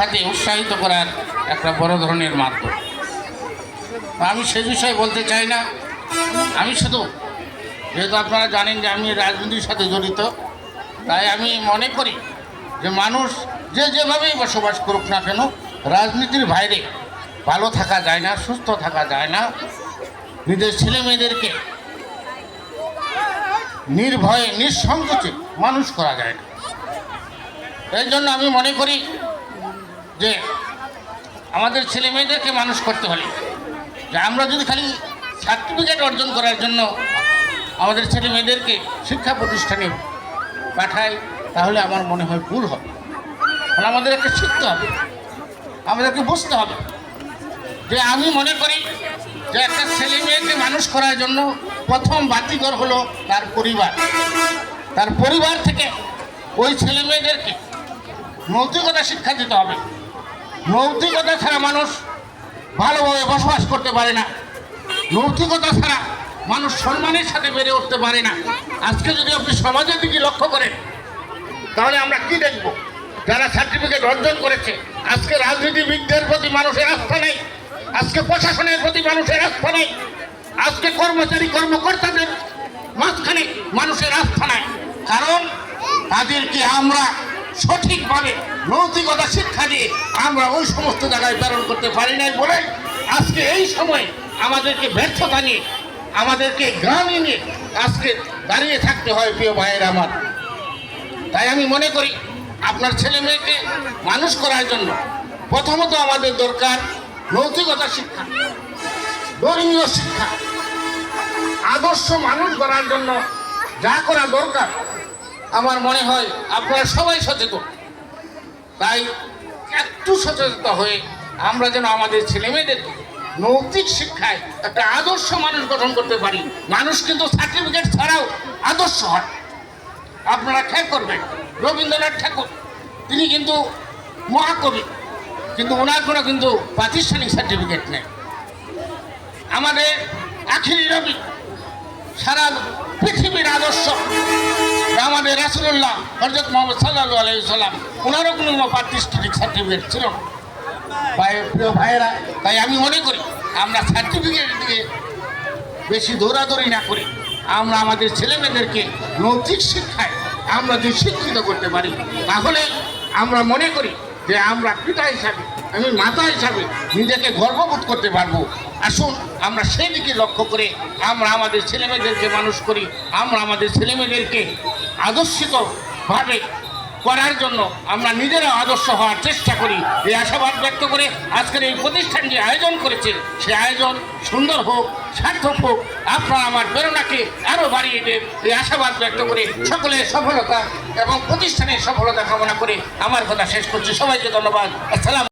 শিক্ষাতে উৎসাহিত করার একটা বড় ধরনের মাধ্যম। আমি সে বিষয়ে বলতে চাই না। আমি শুধু, যেহেতু আপনারা জানেন যে আমি রাজনীতির সাথে জড়িত, তাই আমি মনে করি যে মানুষ যে যেভাবেই বসবাস করুক না কেন, রাজনীতির বাইরে ভালো থাকা যায় না, সুস্থ থাকা যায় না। নিজের ছেলে মেয়েদেরকে নির্ভয়ে নিঃসংকোচে মানুষ করা যায় না। এই জন্য আমি মনে করি যে আমাদের ছেলে মেয়েদেরকে মানুষ করতে হলে, যে আমরা যদি খালি সার্টিফিকেট অর্জন করার জন্য আমাদের ছেলে মেয়েদেরকে শিক্ষা প্রতিষ্ঠানে পাঠাই, তাহলে আমার মনে হয় ভুল হবে। কারণ আমাদেরকে শিখতে হবে, আমাদেরকে বুঝতে হবে। যে আমি মনে করি যে একটা ছেলে মেয়েকে মানুষ করার জন্য প্রথম বাতিঘর হলো তার পরিবার। তার পরিবার থেকে ওই ছেলে মেয়েদেরকে নৈতিকতা শিক্ষা দিতে হবে। নৈতিকতা ছাড়া মানুষ ভালোভাবে বসবাস করতে পারে না। নৈতিকতা ছাড়া মানুষ সম্মানের সাথে বেড়ে উঠতে পারে না। আজকে যদি আপনি সমাজের দিকে লক্ষ্য করেন, তাহলে আমরা কি দেখব? যারা সার্টিফিকেট অর্জন করেছে, আজকে রাজনীতিবিদদের প্রতি মানুষের আস্থা নেই, আজকে প্রশাসনের প্রতি মানুষের আস্থা নেই, আজকে কর্মচারী কর্মকর্তাদের মাঝখানে মানুষের আস্থা নাই। কারণ তাদেরকে আমরা সঠিকভাবে নৈতিকতা শিক্ষা দিয়ে আমরা ওই সমস্ত জায়গায় প্রেরণ করতে পারি নাই বলে আজকে এই সময় আমাদেরকে ব্যর্থতা নিয়ে, আমাদেরকে গ্রামে নিয়ে আজকে দাঁড়িয়ে থাকতে হয়। প্রিয় ভাইয়ের আমার, তাই আমি মনে করি আপনার ছেলে মেয়েকে মানুষ করার জন্য প্রথমত আমাদের দরকার নৈতিকতা শিক্ষা, ধর্মীয় শিক্ষা। আদর্শ মানুষ করার জন্য যা করা দরকার আমার মনে হয় আপনারা সবাই সচেতন। তাই একটু সচেতন হয়ে আমরা যেন আমাদের ছেলে মেয়েদেরকে নৈতিক শিক্ষায় একটা আদর্শ মানুষ গঠন করতে পারি। মানুষ কিন্তু সার্টিফিকেট ছাড়াও আদর্শ হয়। আপনারা খেয়াল করবেন, রবীন্দ্রনাথ ঠাকুর তিনি কিন্তু মহাকবি, কিন্তু ওনার কোনো কিন্তু প্রাতিষ্ঠানিক সার্টিফিকেট নেই। আমাদের আখিরি নবী সারা পৃথিবীর আদর্শ, আমাদের রাসূলুল্লাহ হযরত মুহাম্মদ সাল্লাল্লাহু আলাইহি সাল্লাম, ওনারও কোনো প্রাতিষ্ঠানিক সার্টিফিকেট ছিল না। প্রিয় ভাইয়েরা, তাই আমি মনে করি আমরা সার্টিফিকেটের দিকে বেশি দৌড়াদৌড়ি না করি আমরা আমাদের ছেলেমেয়েদেরকে নৈতিক শিক্ষায় আমরা যদি শিক্ষিত করতে পারি, তাহলে আমরা মনে করি যে আমরা পিতা হিসাবে, আমি মাতা হিসাবে নিজেকে গর্ববোধ করতে পারবো। আসুন আমরা সেই দিকে লক্ষ্য করে আমরা আমাদের ছেলেমেয়েদেরকে মানুষ করি। আমরা আমাদের ছেলেমেয়েদেরকে আদর্শিতভাবে করার জন্য আমরা নিজেরা আদর্শ হওয়ার চেষ্টা করি। এই আশাবাদ ব্যক্ত করে আজকের এই প্রতিষ্ঠান যে আয়োজন করেছে, সে আয়োজন সুন্দর হোক, সার্থক হোক, আপনারা আমার প্রেরণাকে আরও বাড়িয়ে দেন। এই আশাবাদ ব্যক্ত করে সকলের সফলতা এবং প্রতিষ্ঠানের সফলতা কামনা করে আমার কথা শেষ করছি। সবাইকে ধন্যবাদ। আসসালাম।